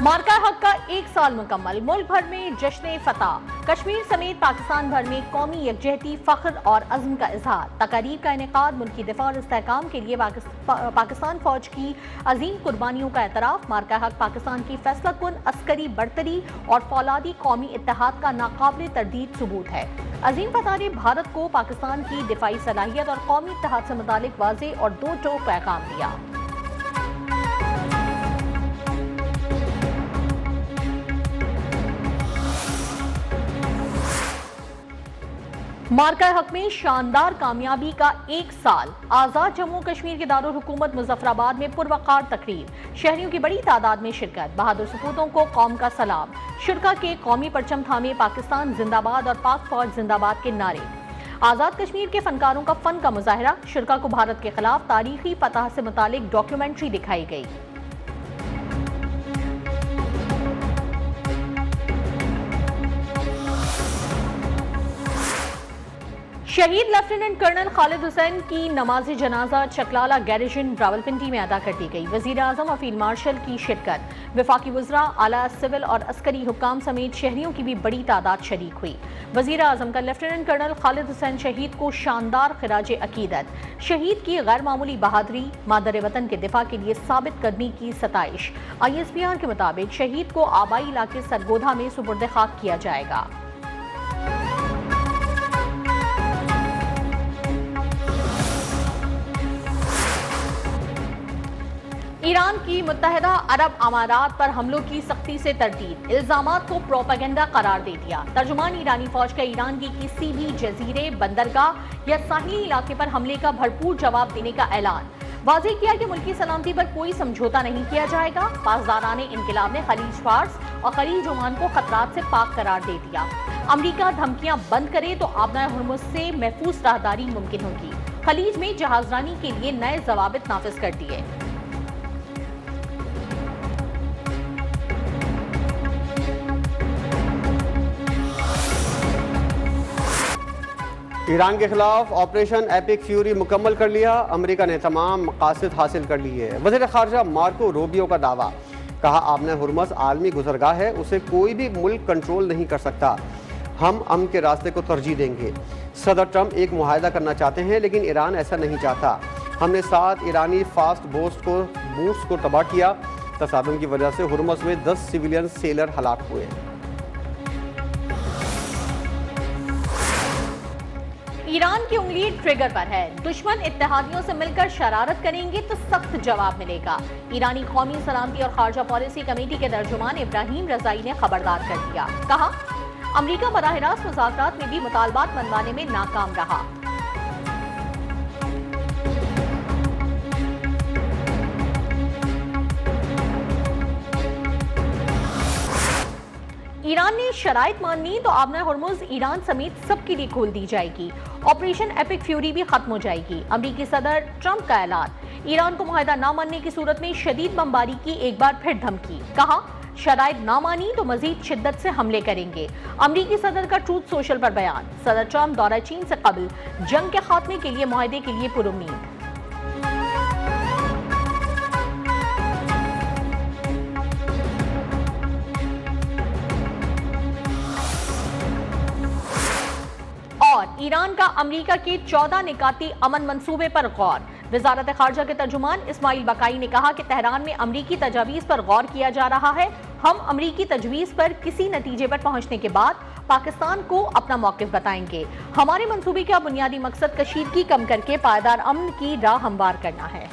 मार्का हक का 1 साल मुकम्मल, मुल्क भर में जश्न फतह। कश्मीर समेत पाकिस्तान भर में कौमी यकजहती, फख्र और अज़्म का इजहार। तकारीब का इनेकाद मुल्की दिफा और इस्तेहकाम के लिए पाकिस्तान फौज की अजीम कुर्बानियों का एतराफ़। मार्का हक पाकिस्तान की फैसला कुन अस्करी बरतरी और फौलादी कौमी इत्तेहाद का नाकाबिल तरदीद सबूत है। अजीम फतह ने भारत को पाकिस्तान की दिफाई सलाहियत और कौमी इत्तेहाद से मुतालिक वाज़ेह और दो टोक पैगाम दिया। मार्का हक में शानदार कामयाबी का 1 साल। आजाद जम्मू कश्मीर के दारुल हुकूमत मुजफ्फराबाद में पुरवकार तकरीब। शहरियों की बड़ी तादाद में शिरकत। बहादुर सपूतों को कौम का सलाम। शुरका के कौमी परचम थामे पाकिस्तान जिंदाबाद और पाक फौज जिंदाबाद के नारे। आजाद कश्मीर के फनकारों का फन का मुजाहरा। शुरका को भारत के खिलाफ तारीखी फतह से मुतालिक डॉक्यूमेंट्री दिखाई गई। शहीद लेफ्टिनेंट कर्नल खालिद हुसैन की नमाज जनाजा चकलाला गैरिजन रावलपिंडी में अदा कर दी गई। वजीर आजम और फील्ड मार्शल की शिरकत। वफाकी वज़रा, आला सिविल और अस्करी हुक्काम समेत शहरियों की भी बड़ी तादाद शरीक हुई। वजीर आजम का लेफ्टिनेंट कर्नल खालिद हुसैन शहीद को शानदार खिराज अकीदत। शहीद की गैर मामूली बहादुरी, मादर वतन के दिफा के लिए साबित करने की सताइश। ISPR के मुताबिक शहीद को आबाई इलाके सरगोधा में सुपुर्द खाक किया जाएगा। ईरान की मुत्तहिदा अरब अमारात पर हमलों की सख्ती से तरदीद। इल्जामात को प्रोपेगेंडा करार दे दिया। तर्जुमान ईरानी फौज का ईरान की किसी भी जजीरे, बंदरगाह या साहिली इलाके पर हमले का भरपूर जवाब देने का ऐलान। वाज़ेह किया कि मुल्की सलामती पर कोई समझौता नहीं किया जाएगा। पासदाराने इनकिलाब ने खलीज फार्स और खलीज ओमान को खतरात से पाक करार दे दिया। अमरीका धमकियां बंद करे तो आबनाए हुर्मुज़ से महफूज राहदारी मुमकिन होगी। खलीज में जहाजरानी के लिए नए जवाबित नाफिज कर दिए। ईरान के खिलाफ ऑपरेशन एपिक फ्यूरी मुकम्मल कर लिया। अमेरिका ने तमाम मकासद हासिल कर लिए है। वज़ीर ख़ारजा मार्को रूबियो का दावा। कहा, आबना हुर्मुज़ आलमी गुज़रगाह है, उसे कोई भी मुल्क कंट्रोल नहीं कर सकता। हम अमन के रास्ते को तरजीह देंगे। सदर ट्रंप एक मुआहदा करना चाहते हैं, लेकिन ईरान ऐसा नहीं चाहता। हमने 7 ईरानी फास्ट बोट्स को तबाह किया। तसादुम की वजह से हुर्मुज़ में 10 सिविलियन सेलर हलाक हुए। ईरान की उंगली ट्रिगर पर है। दुश्मन इत्तेहादियों से मिलकर शरारत करेंगे तो सख्त जवाब मिलेगा। ईरानी कौमी सलामती और खारजा पॉलिसी कमेटी के तर्जुमान इब्राहिम रजाई ने खबरदार कर दिया। कहा, अमरीका बराह रास्त मुज़ाकरात में भी मुतालबात मनवाने में नाकाम रहा। ईरान ने शराइत मान ली तो आबना हुर्मुज़ ईरान समेत सबके लिए खोल दी जाएगी। ऑपरेशन एपिक फ्यूरी भी खत्म हो जाएगी। अमरीकी सदर ट्रंप का ऐलान। ईरान को मुआहदा न मानने की सूरत में शदीद बमबारी की एक बार फिर धमकी। कहा, शराइत ना मानी तो मजीद शिद्दत से हमले करेंगे। अमरीकी सदर का ट्रूथ सोशल पर बयान। सदर ट्रंप दौरा चीन से कबल जंग के खात्मे के लिए मुआहदे के लिए पुरुम्मीद। और ईरान का अमरीका के 14 निकाती अमन मंसूबे पर गौर। वजारत खारजा के तर्जुमान इस्माइल बकाई ने कहा कि तेहरान में अमरीकी तजावीज़ पर गौर किया जा रहा है। हम अमरीकी तजवीज़ पर किसी नतीजे पर पहुंचने के बाद पाकिस्तान को अपना मौक़िफ़ बताएंगे। हमारे मंसूबे का बुनियादी मकसद कशीदगी कम करके पायदार अमन की राह हमवार करना है।